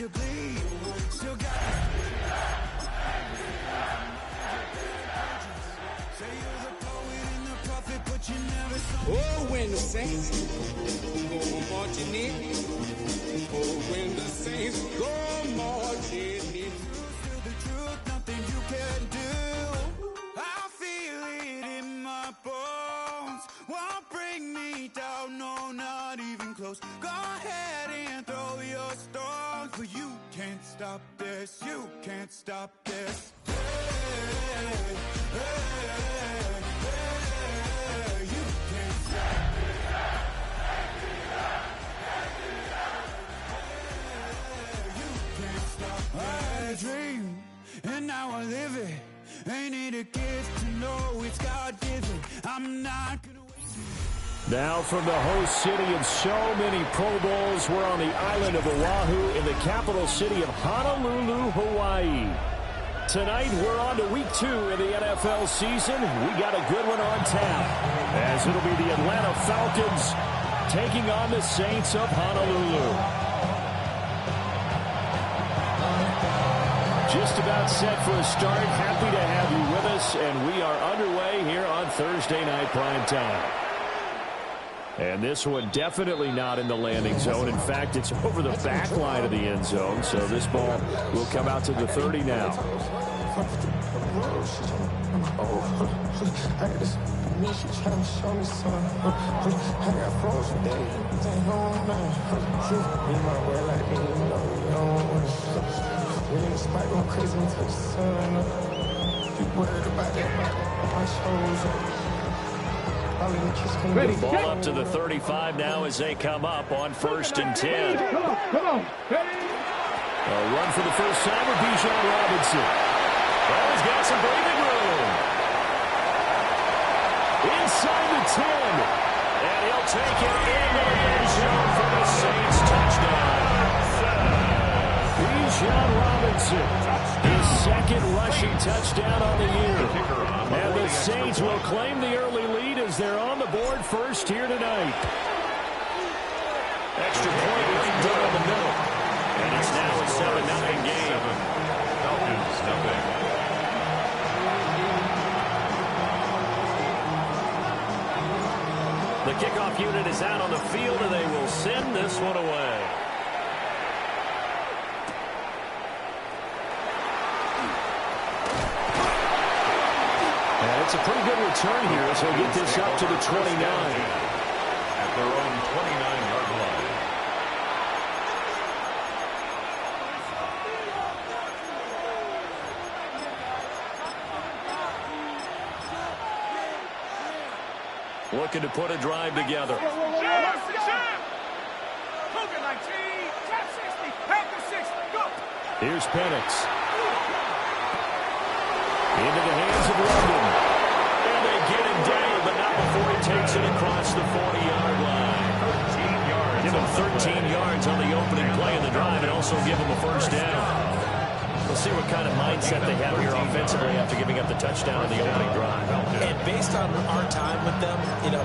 to bleed. Still got say you're the poet and the prophet, but you never saw. Oh, when the saints go marching in. Oh, when the saints go marching in. Still the truth, nothing you can do. I feel it in my bones. Won't bring me down, no, not even close. Go ahead and throw your stones, but you can't stop this. You can't stop this. Hey, hey, hey, you can't stop. You can't stop. I had a dream, and now I live it. Ain't it a gift to know it's God-given? I'm not gonna waste it. Now from the host city of so many Pro Bowls, we're on the island of Oahu in the capital city of Honolulu, Hawaii. Tonight, we're on to week 2 of the NFL season. We got a good one on tap, as it'll be the Atlanta Falcons taking on the Saints of Honolulu. Just about set for a start. Happy to have you with us, and we are underway here on Thursday Night Prime Time. And this one definitely not in the landing zone. In fact, it's over the back line of the end zone, so this ball will come out to the 30 now. The ball up to the 35 now as they come up on 1st and 10. Come on. A run for the first time with Bijan Robinson. Well, he's got some breathing room. Inside the 10. And he'll take it into the end zone for the Saints touchdown. Bijan Robinson, his second rushing touchdown on the year. And the Saints will claim the early lead as they're on the board first here tonight. Extra point right down the middle. And it's now a 7-9 game. Falcons, nothing. The kickoff unit is out on the field, and they will send this one away. And it's a pretty good return here as he'll get this up to the 29. At their own 29-yard line. Looking to put a drive together. Here's Penix. Into the hands of London. And they get him down, but not before he takes it across the 40-yard line. 13 yards. Give him 13 yards on the opening play of the drive and also give him a first down. We'll see what kind of mindset they have here offensively after giving up the touchdown in the opening drive. And based on our time with them,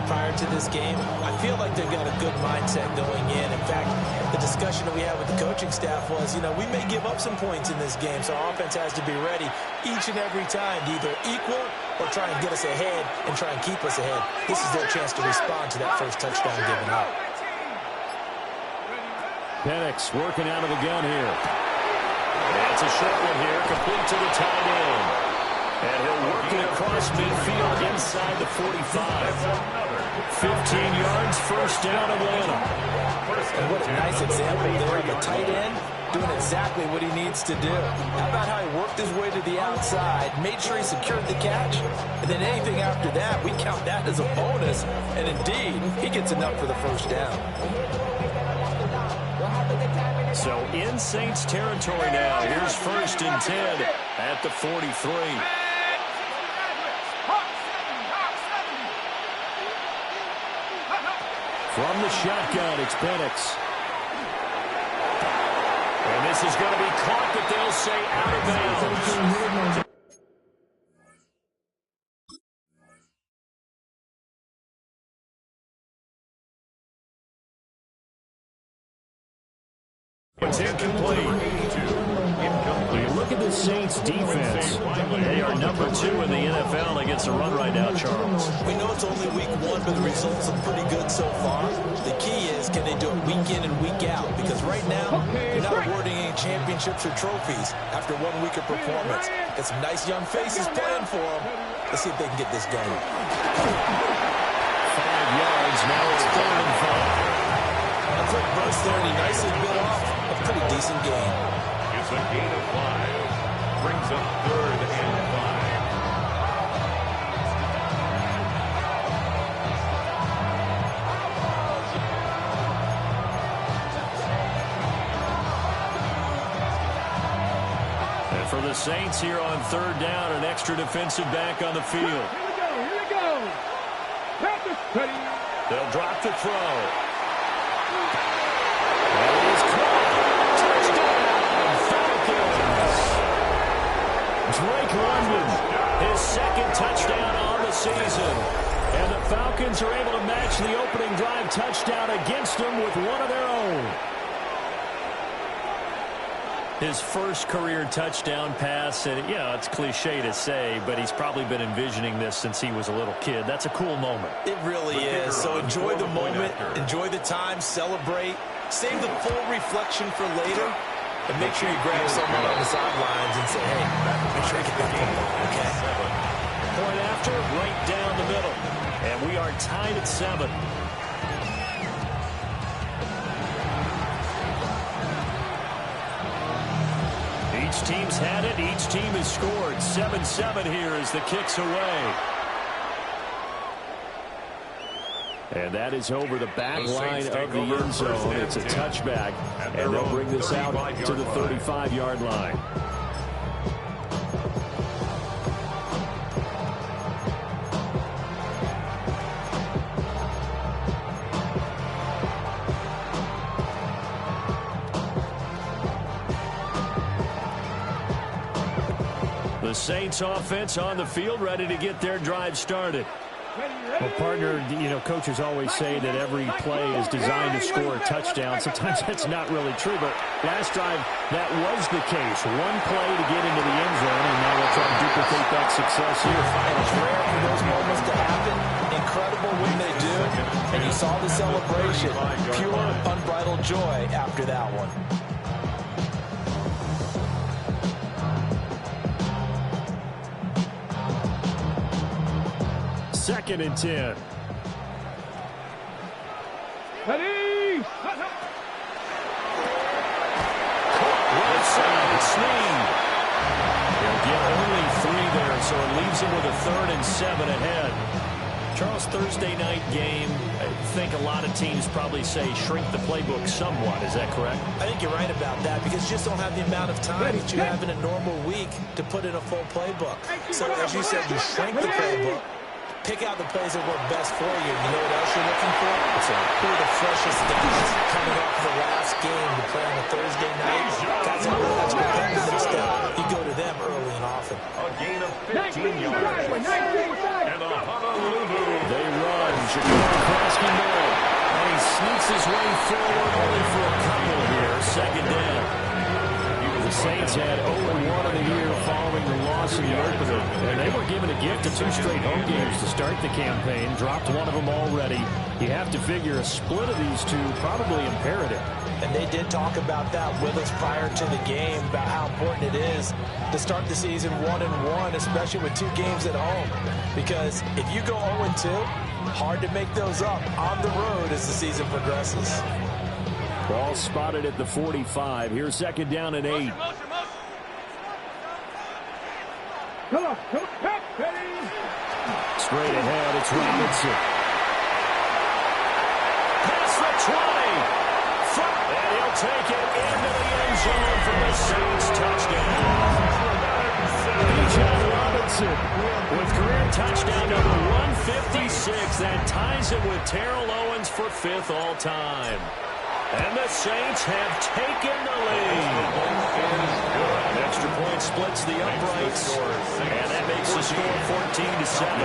prior to this game, I feel like they've got a good mindset going in. In fact, the discussion that we had with the coaching staff was, we may give up some points in this game, so our offense has to be ready each and every time to either equal or try and get us ahead and try and keep us ahead. This is their chance to respond to that first touchdown given up. Penix working out of the gun here. That's a short one here, complete to the tight end. And he'll work it across midfield inside the 45. 15 yards, first down, Atlanta. And what a nice example there. The tight end doing exactly what he needs to do. How about how he worked his way to the outside, made sure he secured the catch, and then anything after that, we count that as a bonus. And indeed, he gets enough for the first down. So in Saints territory now. Here's 1st and 10 at the 43. From the shotgun, it's Penix. And this is going to be caught, but they'll say out of bounds. It's incomplete. You look at the Saints defense. They are number 2 in the NFL against the run right now, Charles. We know it's only week 1, but the results are pretty good so far. The key is, can they do it week in and week out? Because right now, you're not awarding any championships or trophies after 1 week of performance. Got some nice young faces playing for them. Let's see if they can get this done. 5 yards. Now it's 3rd and 5. A quick burst there, and he nicely bit off a pretty decent game. It's a gain of 5. Brings up 3rd and 5. And for the Saints here on 3rd down, an extra defensive back on the field. Here we go. Practice ready. They'll drop the throw. That is caught. Touchdown, Falcons. Drake London, his 2nd touchdown on the season. And the Falcons are able to match the opening drive touchdown against them with one of their own. His first career touchdown pass, and it's cliche to say, but he's probably been envisioning this since he was a little kid. That's a cool moment. It really is. So enjoy the moment, enjoy the time, celebrate, save the full reflection for later, and make sure you grab someone on the sidelines and say, hey, make sure you get that football, okay? Point after, right down the middle. And we are tied at 7. Each team's had it. Each team has scored. 7-7 here as the kick's away. And that is over the back line of the end zone. It's a touchback. And they'll bring this out to the 35-yard line. The Saints offense on the field, ready to get their drive started. Well, partner, coaches always say that every play is designed to score a touchdown. Sometimes that's not really true, but last drive, that was the case. One play to get into the end zone, and now they'll try to duplicate that success here. And it's rare for those moments to happen. Incredible when they do. And you saw the celebration. Pure, unbridled joy after that one. 2nd and 10. Ready. Right side, Snead. He'll get only 3 there, so it leaves him with a 3rd and 7 ahead. Charles, Thursday night game, I think a lot of teams probably say shrink the playbook somewhat. Is that correct? I think you're right about that because you just don't have the amount of time that you have in a normal week to put in a full playbook. So as you said, you shrink the playbook. Pick out the plays that work best for you. You know what else you're looking for? Who are the freshest guys coming off the last game to play on a Thursday night? Guys that really got your head mixed up. You go to them early and often. A gain of 15 yards. And a Honolulu. They run. Jacoby middle. And he sneaks his way forward only for a couple here. 2nd down. The Saints had 0-1 of the year following the loss in the opener, and they were given a gift of 2 straight home games to start the campaign. Dropped one of them already. You have to figure a split of these 2 probably imperative. And they did talk about that with us prior to the game, about how important it is to start the season 1-1, especially with 2 games at home. Because if you go 0-2, hard to make those up on the road as the season progresses. Ball spotted at the 45. Here's 2nd down and 8. Straight ahead, it's Robinson. Past the 20. And he'll take it into the end zone for the Saints touchdown. Bijan Robinson with career touchdown number 156. That ties it with Terrell Owens for 5th all-time. And the Saints have taken the lead. An extra point splits the uprights, and that makes the score 14-7.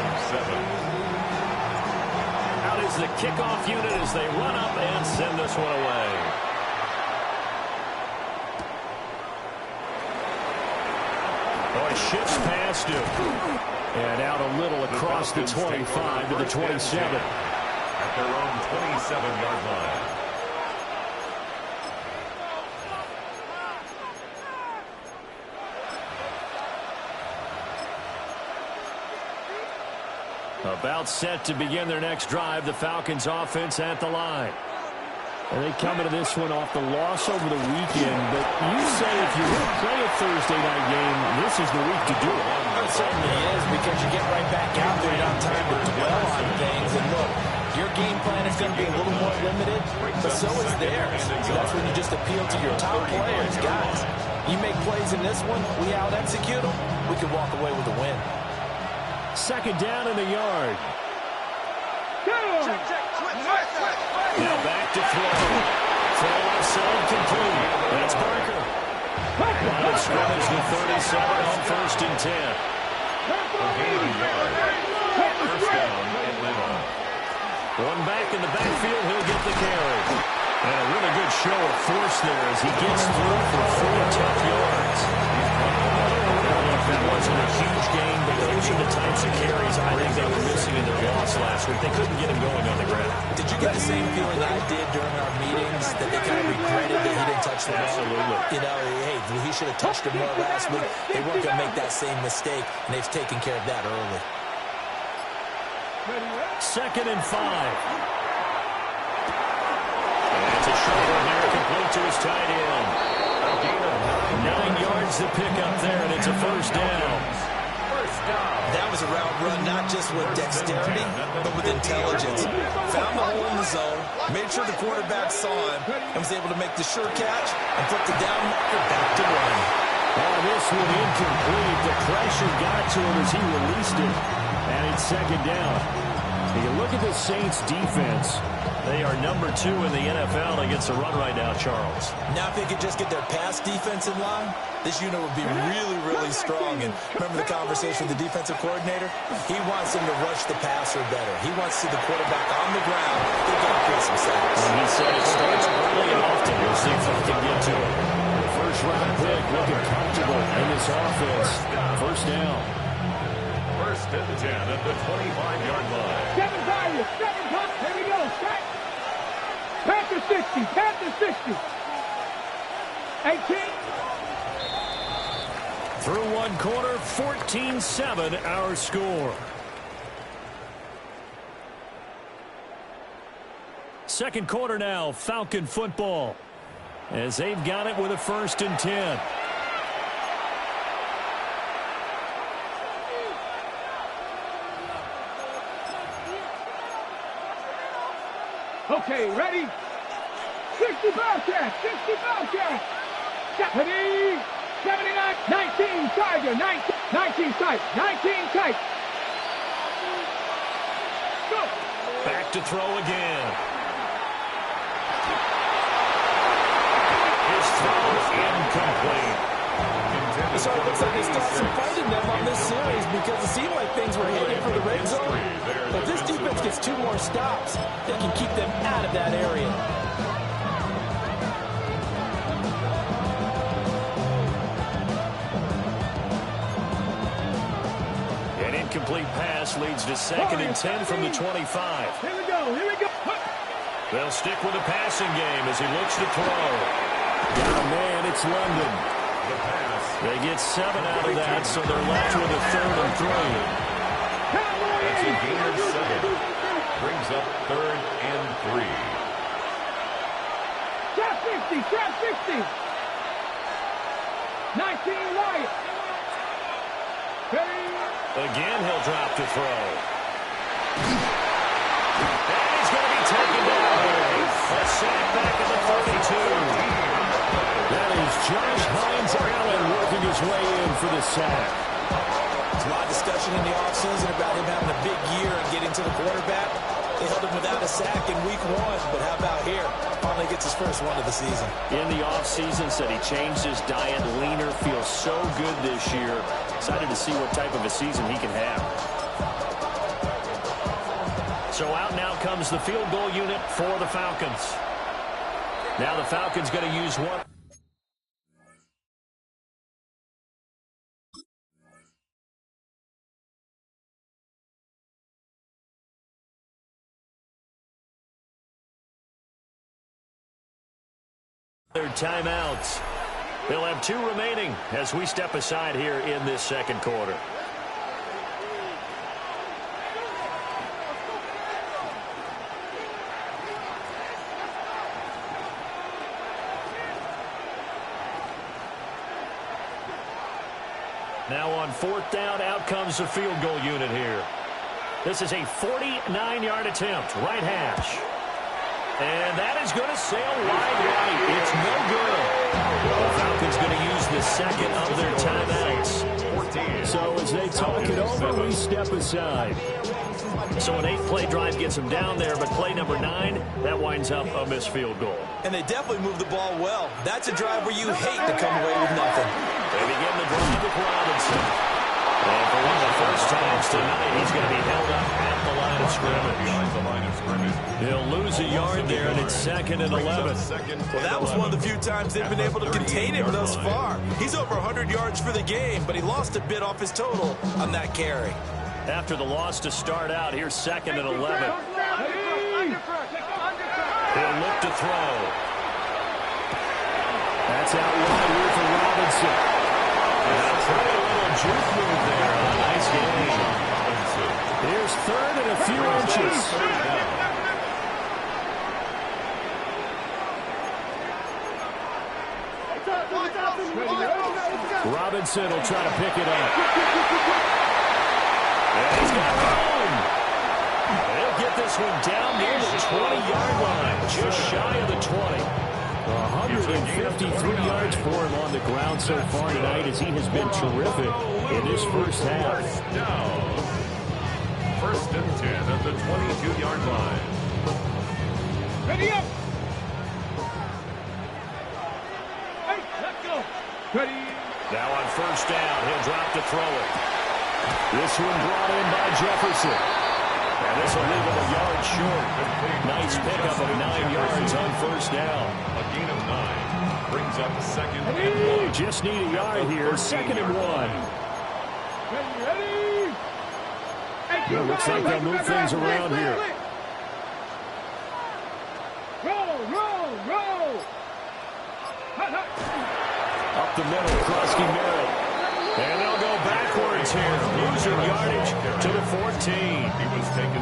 Out is the kickoff unit as they run up and send this one away. it shifts past him. And out a little across the 25 to the 27. At their own 27-yard line. About set to begin their next drive, the Falcons offense at the line. And they come into this one off the loss over the weekend, but you say if you will play a Thursday night game, this is the week to do it. It certainly is, because you get right back out there. You don't have time to dwell on things. And look, your game plan is going to be a little more limited, but so is theirs. So that's when you just appeal to your top players. Guys, you make plays in this one, we out-execute them, we can walk away with a win. Second down in the yard. Now back to throw. Throw left side complete. That's Parker. Line of scrimmage to 37 on 1st and 10. First down and little. One back in the backfield, he'll get the carry. And a really good show of force there as he gets through for 4 tough yards. That wasn't a huge gain, but those are the types of carries I think they were missing in their loss last week. They couldn't get him going on the ground. Did you get the same feeling I did during our meetings, that they kind of regretted that he didn't touch the ball? Absolutely. You know, hey, he should have touched it more last week. They weren't going to make that same mistake, and they've taken care of that early. 2nd and 5. And it's a short one here, complete to his tight end. 9 yards to pick up there, and it's a first down. That was a route run, not just with dexterity, but with intelligence. Found the hole in the zone, made sure the quarterback saw him, and was able to make the sure catch and put the down marker back to run. Oh, this one incomplete. The pressure got to him as he released it, and it's second down. You look at the Saints defense. They are number 2 in the NFL against the run right now, Charles. Now if they could just get their pass defense in line, this unit would be really, really strong. And remember the conversation with the defensive coordinator? He wants them to rush the passer better. He wants to see the quarterback on the ground. They've got to create some sacks. And he said it starts early and often. We'll see if they can get to it. First round pick looking comfortable in this offense. First down. First and 10 at the 25-yard line. 7 values, 7 points. Here we go. Strike. Panther 60, Panther 60. 18. Through one quarter, 14-7 our score. Second quarter now, Falcon football, as they've got it with a 1st and 10. Okay, ready? 60 Bobcat, 60 Bobcat. 70, 79, 19 Tiger, 19 tight, 19 tight. Go. Back to throw again. His throw incomplete. So it looks like they still have some fight in them on this series, because it seemed like things were headed for the red zone. But this defense gets 2 more stops, they can keep them out of that area. An incomplete pass leads to 2nd and 10 from the 25. Here we go, here we go. They'll stick with the passing game as he looks to throw. Got a man, it's London. They get 7 out of that, so they're left with a 3rd and 3. That's a gain of 7. Brings up 3rd and 3. Trap 60, trap 60. 19 Wyatt. Again, he'll drop to throw. And he's going to be taken down. A sack back at the 32. That is Josh Hines Allen working his way in for the sack. There's a lot of discussion in the offseason about him having a big year and getting to the quarterback. They held him without a sack in week 1, but how about here? Finally gets his first one of the season. In the offseason, said he changed his diet, leaner, feels so good this year. Excited to see what type of a season he can have. So out now comes the field goal unit for the Falcons. Now the Falcons going to use one. Their timeouts. They'll have 2 remaining as we step aside here in this second quarter. Now on 4th down, out comes the field goal unit here. This is a 49-yard attempt, right hash. And that is going to sail wide right. It's no good. The Falcons going to use the second of their timeouts. So as they talk it over, we step aside. So an 8-play drive gets them down there, but play number 9, that winds up a missed field goal. And they definitely moved the ball well. That's a drive where you hate to come away with nothing. They begin the drive with Robinson. And for one of the first times tonight, he's going to be held up at the line of scrimmage. He'll lose a yard there, and it's 2nd and 11. Well, that was one of the few times they've been able to contain him thus far. He's over 100 yards for the game, but he lost a bit off his total on that carry. After the loss to start out, here's 2nd and 11. He'll look to throw. That's out wide here for Robinson. That's a little juke move there. Nice game. Here's 3rd and a few inches. Robinson will try to pick it up. And he's got room. They'll get this one down near the 20-yard line, just shy of the 20. 153 yards for him on the ground so far tonight as he has been terrific in this first half. First and 10 at the 22-yard line. Ready up. Hey, let's go. Ready. Now on 1st down, he'll drop to throw it. This one brought in by Jefferson. And this will leave him a yard short. Nice pickup of 9 yards on 1st down. A gain of 9 brings up 2nd and 1. Just need a yard here, 2nd and 1. Ready. It looks like they'll move things around here. Roll. Up the middle, Krusty Merritt. And they'll go backwards here. Losing yardage to the 14.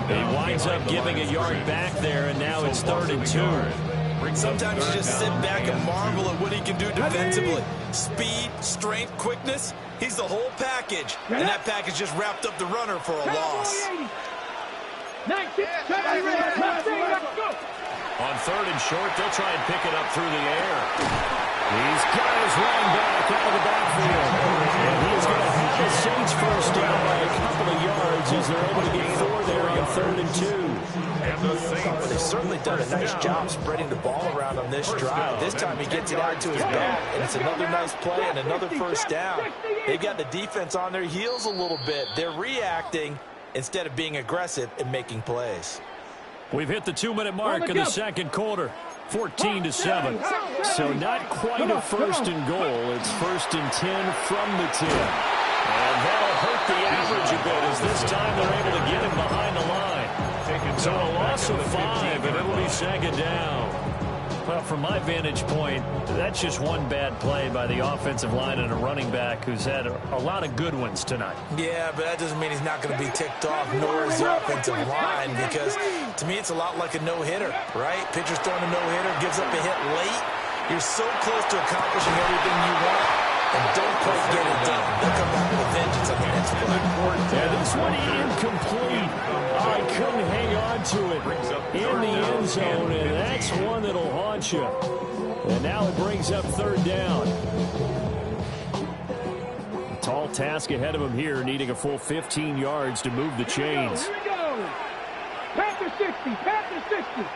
He winds up giving a yard back there, and now it's 3rd and 2. Sometimes you just sit back and marvel at what he can do defensively. Speed, strength, quickness. He's the whole package. And that package just wrapped up the runner for a loss. On 3rd and short, they'll try and pick it up through the air. He's got his running back out of the backfield. And he's going to have the Saints first down by a couple of yards as they're able to get 4 there on 3rd and 2. But they've certainly done a nice job spreading the ball around on this drive. This time he gets it out to his back, and it's another nice play and another first down. They've got the defense on their heels a little bit. They're reacting instead of being aggressive and making plays. We've hit the 2-minute mark in the second quarter. 14-7. So not quite a 1st and goal. It's 1st and 10 from the 10. And that'll hurt the average a bit as this time they're able to get him behind the line. So a loss of 5, and it'll be 2nd down. Well, from my vantage point, that's just one bad play by the offensive line and a running back who's had a lot of good ones tonight. Yeah, but that doesn't mean he's not going to be ticked off, nor is the offensive line, because to me it's a lot like a no-hitter, right? Pitcher's throwing a no-hitter, gives up a hit late. You're so close to accomplishing everything you want, and don't quite get it done. They'll come back with a vengeance on the next play. Yeah, this one incomplete. I couldn't hang on to it in the end zone, and that's one that'll haunt you. And now it brings up 3rd down. Tall task ahead of him here, needing a full 15 yards to move the chains. Here we go. Panther 60, Panther 60.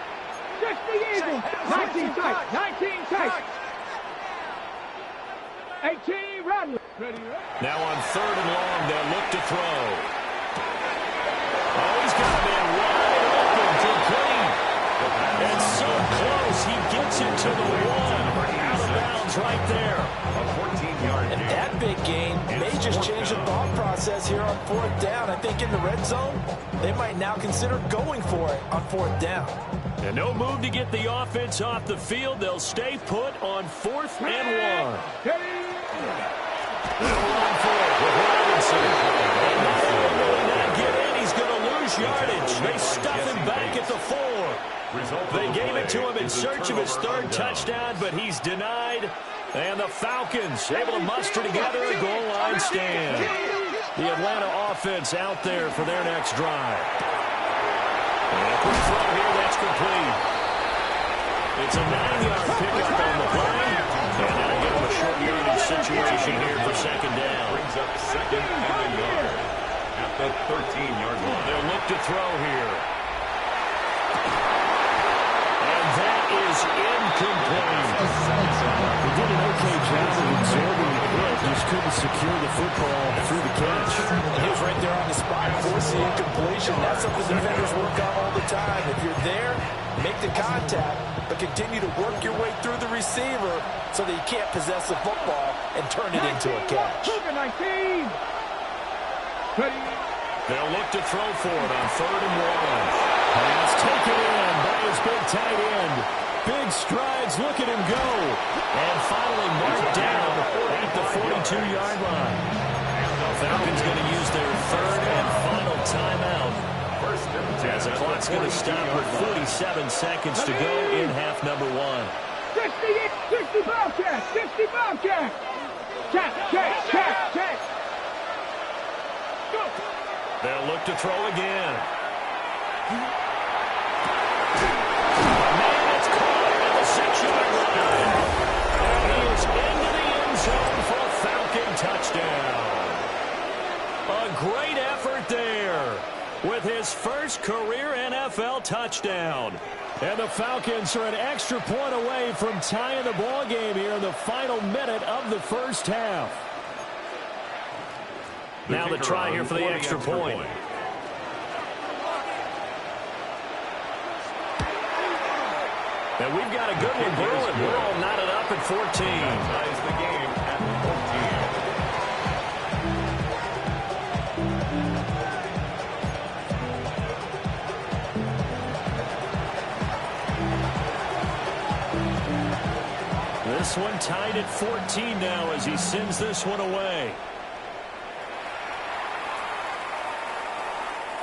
60 Eagles. 19 tight, 19 tight. 18 Rattler. Now on 3rd and long, they'll look to throw. Oh, he's got a man wide open, complete. And so close, he gets it to the 1. Out of bounds right there. A 14-yard And that big gain may just change the thought process here on 4th down. I think in the red zone, they might now consider going for it on 4th down. And no move to get the offense off the field. They'll stay put on 4th and 1. They'll run for it with Robinson. And not only will he not get in, he's going to lose yardage. They stuff him back at the 4. They gave it to him in search of his 3rd touchdown, but he's denied. And the Falcons able to muster together a goal line stand. The Atlanta offense out there for their next drive. And a quick throw here, that's complete. It's a 9-yard pickup on the play. And now give him a short yardage situation here for 2nd down. Brings up 2nd and a yard at the 13-yard line. They'll look to throw here. And that is incomplete. He did an okay job of absorbing the hit, just couldn't secure the football through the catch. He was right there on the spot, forcing the incompletion. That's something defenders work on all the time. If you're there, make the contact, but continue to work your way through the receiver so that you can't possess the football and turn it into a catch. 19. They'll look to throw for it on 3rd and 1. Pass taken in by his big tight end. Big strides, look at him go. And finally marked down at the 42-yard line. Falcons going to use their 3rd and final timeout. As the clock's going to stop with 47 seconds to go in half number 1. 60 Bobcats, 60 Bobcats. Check. They'll look to throw again. Touchdown. A great effort there with his first career NFL touchdown. And the Falcons are an extra point away from tying the ball game here in the final minute of the first half. Now the try here for the extra point. And we've got a good one brewing. We're all knotted up at 14. Ties the game at 14. This one tied at 14 now as he sends this one away.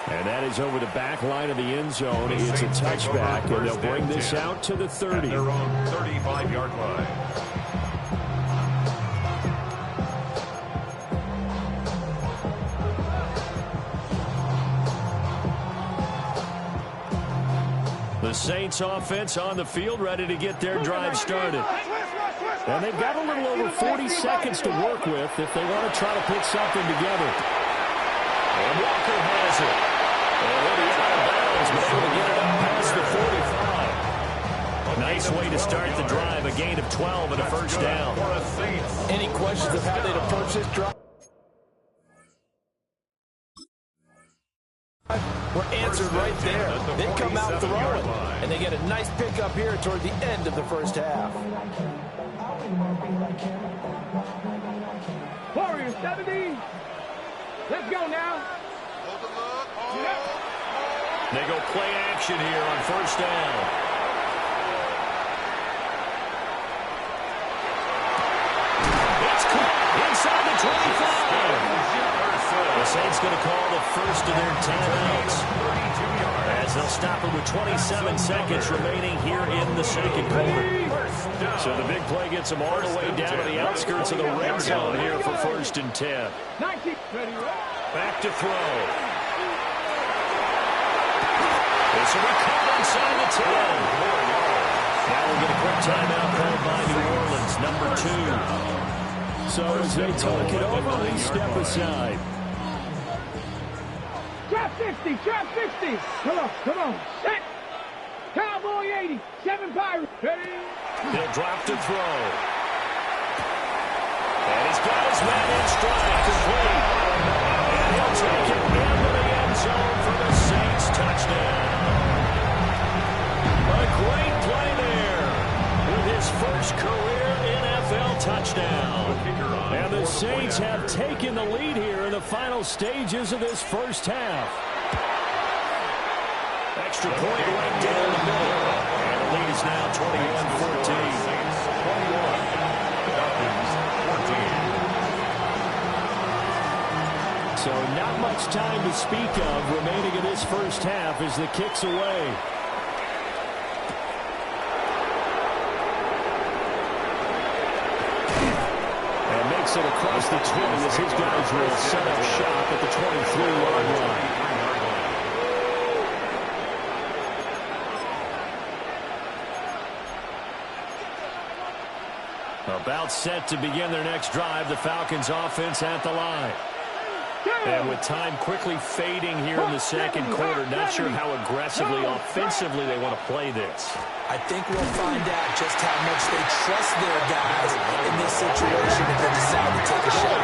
And that is over the back line of the end zone. It's a touchback, and they'll bring this out to the 30. At their own 35-yard line. The Saints offense on the field ready to get their drive started. And they've got a little over 40 seconds to work with if they want to try to put something together. And Walker has it. And he'll be out of bounds, but able to get it up past the 45. A nice way to start the drive, a gain of 12 and a first down. Any questions of how they'd approach this drive? Were answered right there. They come out throwing, and they get a nice pickup here toward the end of the first half. Warriors 70. Let's go now. They go play action here on first down. It's caught inside the 25. The Saints going to call the first of their timeouts as they'll stop it with 27 seconds remaining here in the second quarter. So the big play gets them all the way down to the outskirts of the red zone here for 1st and 10. Back to throw. This will be caught inside the 10. Now we'll get a quick timeout called by New Orleans, number 2. So as they talk it over, they step aside. Trap 60, trap 60. Come on. Set. Cowboy 80, 7 Pirates. Ready? He'll drop to throw. And he's got his man in stride, complete. And he'll take it into the end zone for the Saints touchdown. A great play there with his first career NFL touchdown. And the Saints have taken the lead here in the final stages of this first half. extra point right down the middle. And the lead is now 21-14. 21. Falcons 14. So not much time to speak of remaining in this first half as the kick's away. And makes it across the 20 as his guys will set up shop at the 23-yard line. About set to begin their next drive, the Falcons offense at the line. And with time quickly fading here in the second quarter, not sure how aggressively, offensively they want to play this. I think we'll find out just how much they trust their guys in this situation if they decide to take a shot.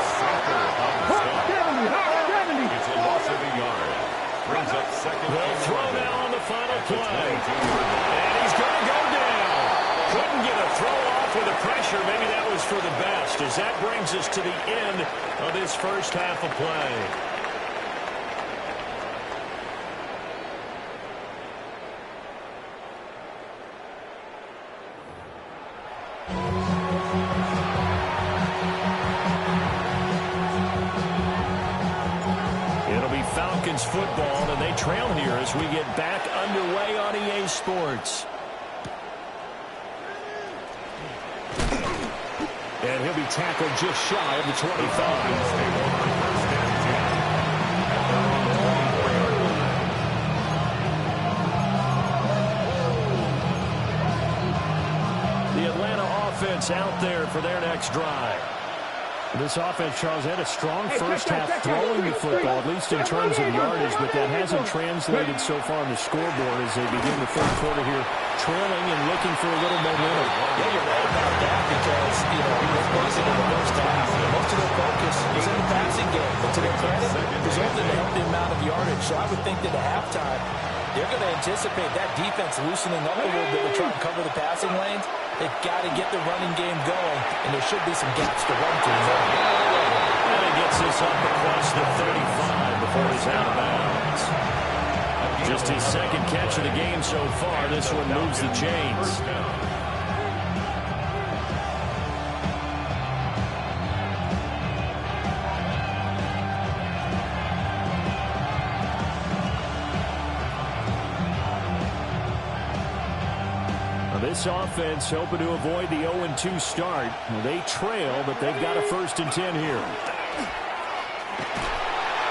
It's a loss of a yard. Brings up second. They'll throw now on the final play. And he's going to go down. Couldn't get a throw off with the pressure. Maybe that was for the best, as that brings us to the end of this first half of play. It'll be Falcons football, and they trail here as we get back underway on EA Sports. And he'll be tackled just shy of the 25. Offense out there for their next drive. This offense, Charles, had a strong first half throwing the football, at least in terms of yardage, but that hasn't translated so far on the scoreboard as they begin the third quarter here, trailing and looking for a little momentum. Yeah, you're right about that because, with Mason in the first half, most of their focus was in the passing game. But to their credit, resulted in a healthy amount of yardage. So I would think that at halftime, they're going to anticipate that defense loosening up a little bit to try and cover the passing lanes. They've got to get the running game going, and there should be some gaps to run through. And he gets this up across the 35 before he's out of bounds. Just his second catch of the game so far. This one moves the chains. This offense hoping to avoid the 0-2 start. They trail, but they've got a 1st and 10 here.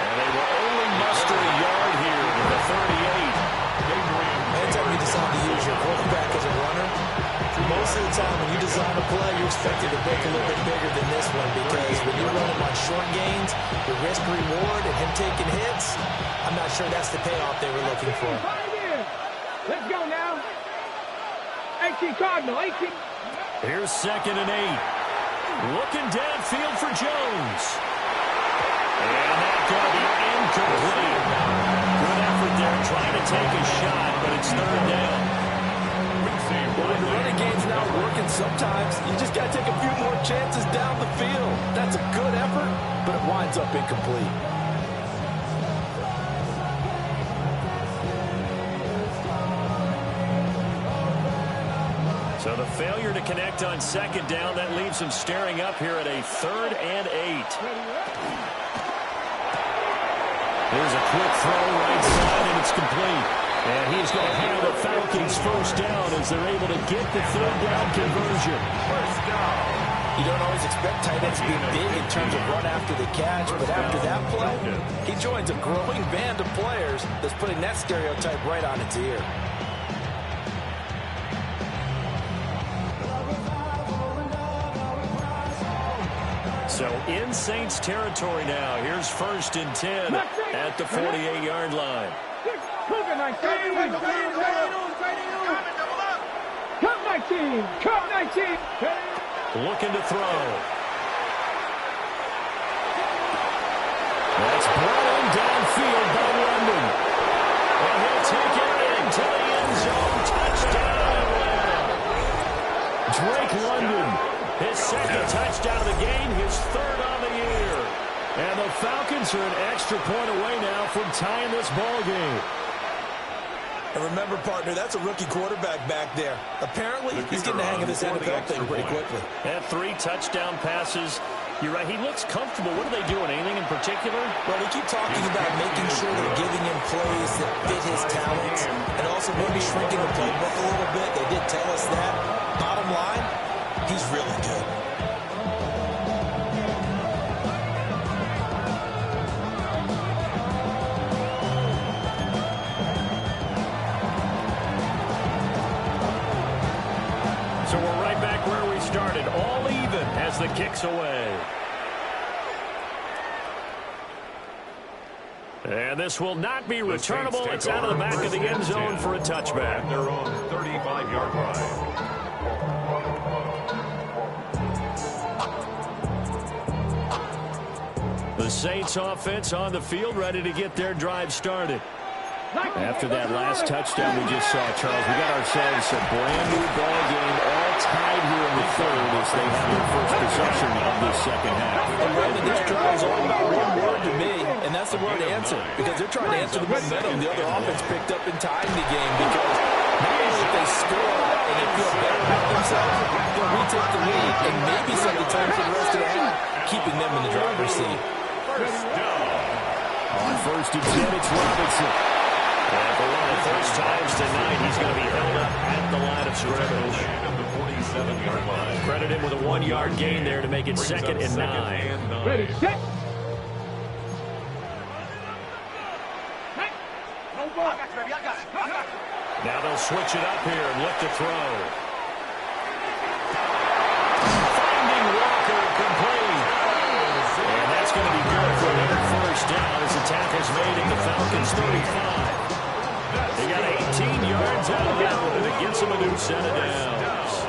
And they will only muster a yard here with the 38. Anytime you decide to use your quarterback as a runner, most of the time when you design a play, you expect it to break a little bit bigger than this one because when you run him on short gains, the risk-reward and him taking hits, I'm not sure that's the payoff they were looking for. Let's go now. 18 Cardinal, 18. Here's 2nd and 8. Looking downfield for Jones. And that's going to be incomplete. Good effort there trying to take a shot, but it's 3rd down. Well, when the running game's not working, sometimes you just got to take a few more chances down the field. That's a good effort, but it winds up incomplete. So the failure to connect on 2nd down, that leaves him staring up here at a 3rd and 8. There's a quick throw right side, and it's complete. And he's going to have the Falcons 1st down as they're able to get the 3rd down conversion. 1st down. You don't always expect tight ends to be big in terms of run after the catch, but after that play, he joins a growing band of players that's putting that stereotype right on its ear. So in Saints territory now. Here's 1st and 10 at the 48-yard line. Cougar 19. Cup 19. Cup 19. Looking to throw. That's brought in downfield by London. And he'll take it into the end zone. Touchdown, Atlanta. Drake London. His 2nd touchdown of the game, his 3rd on the year. And the Falcons are an extra point away now from tying this ball game. And remember, partner, that's a rookie quarterback back there. Apparently, he's getting the hang of this NFL thing pretty quickly. And 3 touchdown passes. You're right, he looks comfortable. What are they doing? Anything in particular? Well, we keep talking about making sure they're giving him plays that fit his talents and also maybe shrinking the playbook a little bit. They did tell us that. Bottom line, he's really good. So we're right back where we started, all even as the kick's away. And this will not be returnable. It's out of the back of the end zone for a touchback. Their own 35-yard line. The Saints offense on the field, ready to get their drive started. After that last touchdown we just saw, Charles, we got ourselves a brand-new ball game, all tied here in the third as they have their first possession of the second half. And really, this drive is all about one word to me, and that's the word answer, because they're trying to answer the momentum the other offense picked up in tying the game, because not only if they score and they feel better about themselves, they'll retake the lead and maybe set the tone for the rest of the half, keeping them in the driver's seat. First down. On 1st and 10, it's Robinson. And for one of the first times tonight, he's going to be held up at the line of scrimmage. At the 47-yard line. Credit him with a 1-yard gain there to make it 2nd and 9. Ready, set. Now they'll switch it up here and look to throw. Finding Walker complete. And that's going to be good for another first down as the tackle's made at the Falcons' 35. They got 18 yards out of that one, and it gets them a new set of downs.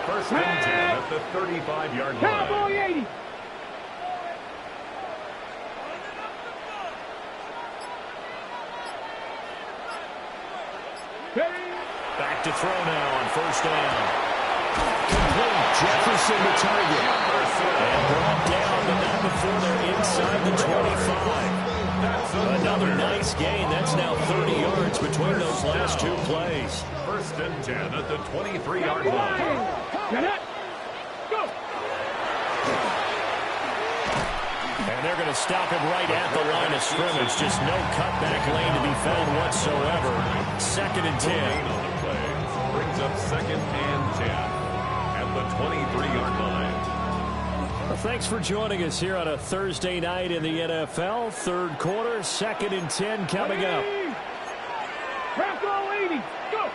1st and 10 at the 35-yard line. Cowboy 80. Back to throw now on 1st down. Complete. Jefferson the target. And brought down, but not before they're inside the 25. Another nice gain. That's now 30 yards between those last 2 plays. 1st and 10 at the 23-yard line. Get it. Go. And they're going to stop him right at the line of scrimmage. Just no cutback lane to be found whatsoever. 2nd and 10. On the play. Brings up 2nd and 10 at the 23-yard line. Well, thanks for joining us here on a Thursday night in the NFL. 3rd quarter, 2nd and 10 coming up. Cowboy 80. Go.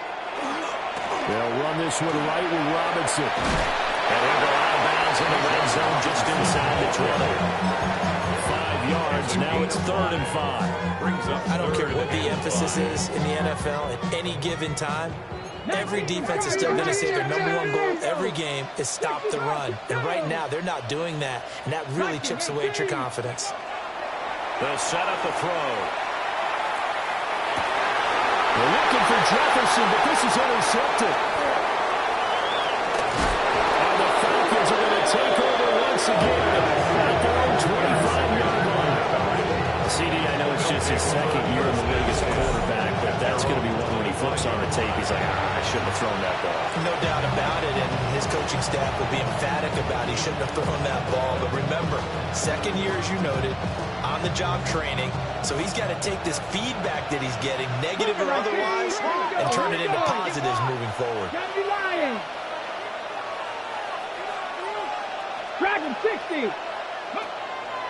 They'll run this one right with Robinson. And he'll go out of bounds in the red zone just inside the 20. 5 yards. Now it's 3rd and 5. Brings up I don't care what the emphasis is in the NFL at any given time. Every defense is still going to say their #1 goal every game is stop the run. And right now, they're not doing that, and that really chips away at your confidence. They'll set up the throw. They're looking for Jefferson, but this is intercepted. And the Falcons are going to take over once again at their own 25-yard line. CD, I know it's just his 2nd year in the league as a quarterback, but that's going to be one when he flips on the tape. He's like, I shouldn't have thrown that ball. No doubt about it, and his coaching staff will be emphatic about he shouldn't have thrown that ball. But remember, 2nd year, as you noted, on-the-job training, so he's got to take this feedback that he's getting, negative or otherwise, and turn it into positives moving forward. Dragon 60.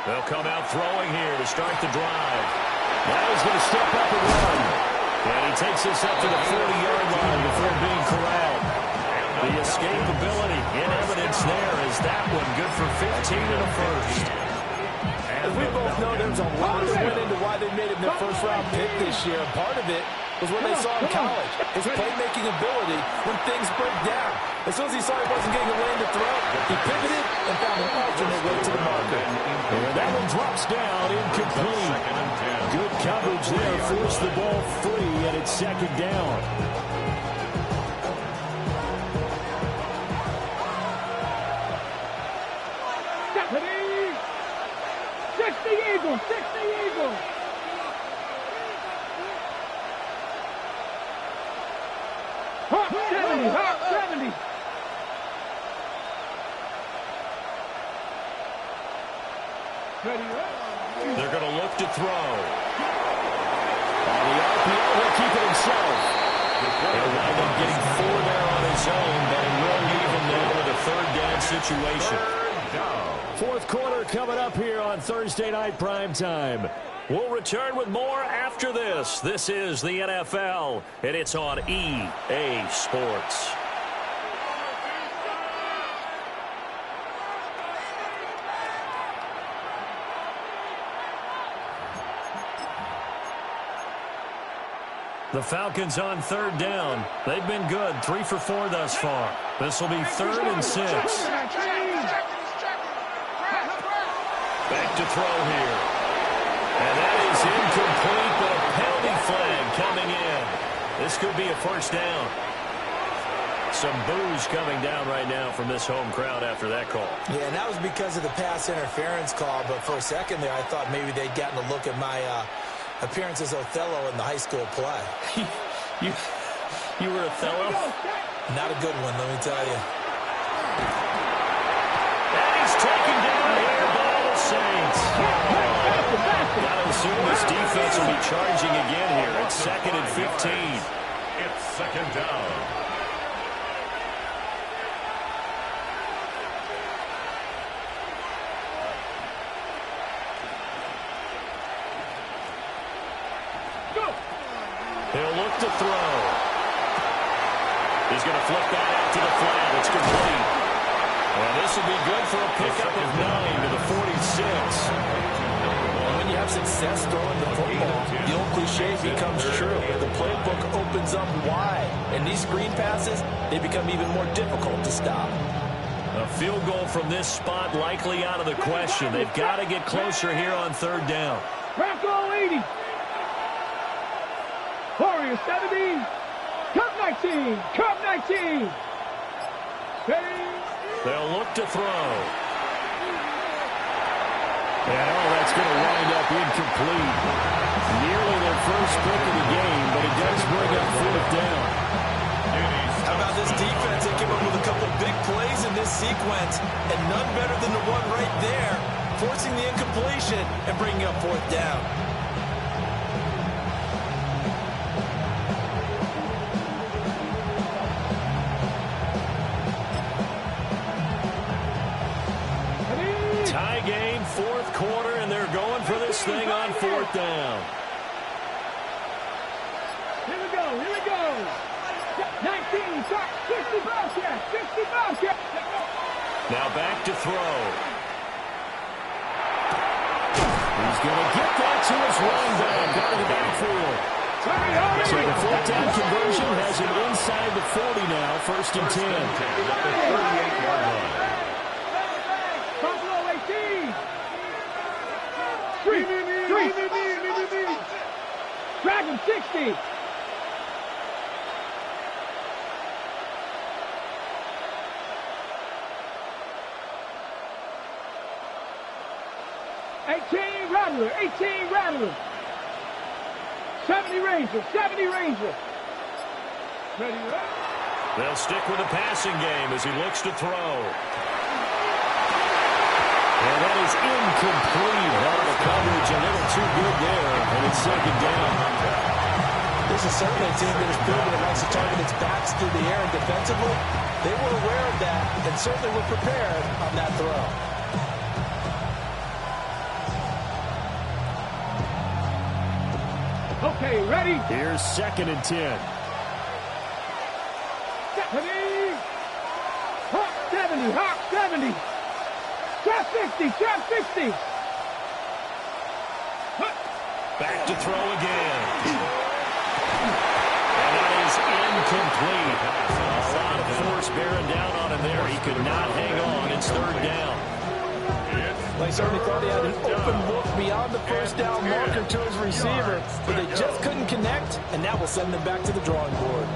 They'll come out throwing here to start the drive. Now he's going to step up and run. And he takes this up to the 40-yard line before being corralled. The escapability in evidence there is that one good for 15 and a first. As we both know, there's a lot that went into why they made him their first-round pick this year. And part of it was what they saw in college, his playmaking ability when things break down. As soon as he saw he wasn't getting a lane to throw, he pivoted and found an alternate way to the marker. And that one drops down, incomplete. Good coverage there, forced the ball free, and it's 2nd down. Stephanie! 60 Eagles! 60 Eagles! They're going to look to throw. On the RPO, he'll keep it himself. He'll wind up getting 4 there on his own, but he will leave him there with a third down situation. Fourth quarter coming up here on Thursday Night Primetime. We'll return with more after this. This is the NFL, and it's on EA Sports. The Falcons on third down. They've been good, 3 for 4 thus far. This will be 3rd and 6. Back to throw here. And that is incomplete, but a penalty flag coming in. This could be a first down. Some boos coming down right now from this home crowd after that call. Yeah, and that was because of the pass interference call, but for a second there I thought maybe they'd gotten a look at my appearance as Othello in the high school play. You were Othello? Not a good one, let me tell you. And he's taken down here by the Saints. Gotta assume this defense will be charging again here. It's 2nd and 15. It's 2nd down. He'll look to throw. He's going to flip that out to the flat. It's complete. Well, this will be good for a pickup of 9 to the 46. When you have success throwing the football, the old cliche becomes true. The playbook opens up wide, and these screen passes, they become even more difficult to stop. A field goal from this spot likely out of the question. They've got to get closer here on third down. Bronco 80. Warriors 70. Cup 19. Cup 19. They'll look to throw. And that's going to wind up incomplete. Nearly their first pick of the game, but it does bring up 4th down. How about this defense? They came up with a couple big plays in this sequence, and none better than the one right there, forcing the incompletion and bringing up 4th down. Tie game, 4th quarter, and they're going for this thing on 4th down. Here we go. 19, 65 yards, 65 yards. Now back to throw. He's going to get that to his run back out of the backfield. So the 4th down conversion has him inside the 40 now, 1st and 10. At the 38-yard line. Buffalo 18. 3. Dragon 60. Rattler. 70 Ranger. Ready to run. They'll stick with the passing game as he looks to throw. And that is incomplete. Held the coverage a little too good there, and it's 2nd down. This is certainly a team that has proven it likes to target its backs through the air and defensively. They were aware of that and certainly were prepared on that throw. Okay, ready? Here's 2nd and 10. Hawk 70. Trap 60. Back to throw again. And that is incomplete. A lot of force bearing down on him there. He could not hang on. It's 3rd down. They certainly thought he had an open look beyond the first down marker to his receiver, but they just couldn't connect, and that will send them back to the drawing board.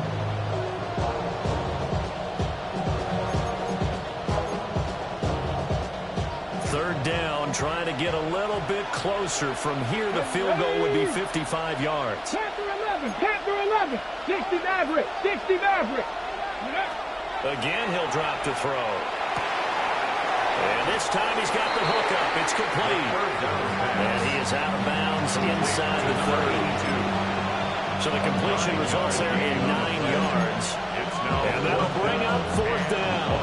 Third down, trying to get a little bit closer. From here, the field goal would be 55 yards. Panther 11. 60 Maverick. Again, he'll drop to throw. And this this time he's got the hook up. It's complete. And he is out of bounds inside the 30. So the completion results there in 9 yards. And that'll bring up 4th down.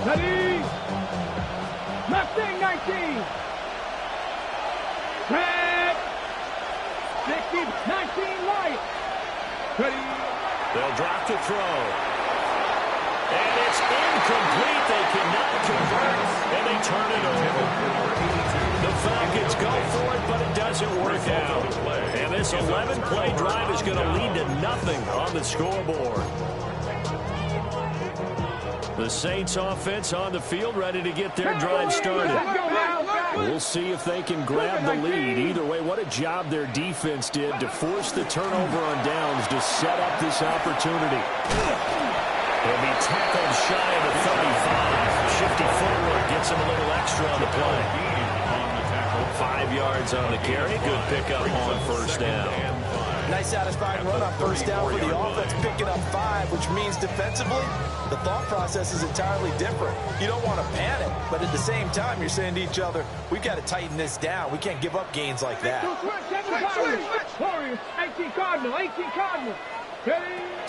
Ready? Mustang 19. Red. 60, 19 light. Ready? They'll drop to throw. And it's incomplete. They cannot convert, and they turn it over. The Falcons go for it, but it doesn't work out. And this 11-play drive is going to lead to nothing on the scoreboard. The Saints offense on the field, ready to get their drive started. We'll see if they can grab the lead. Either way, what a job their defense did to force the turnover on downs to set up this opportunity. He'll be tackled shy of the 35. Shifty forward, gets him a little extra on the play. 5 yards on the carry. Good pickup on 1st down. Nice satisfying run on 1st down for the offense, picking up 5, which means defensively, the thought process is entirely different. You don't want to panic, but at the same time, you're saying to each other, we've got to tighten this down. We can't give up gains like that. Warriors, 18 Cardinal, 18 Cardinal. Ready?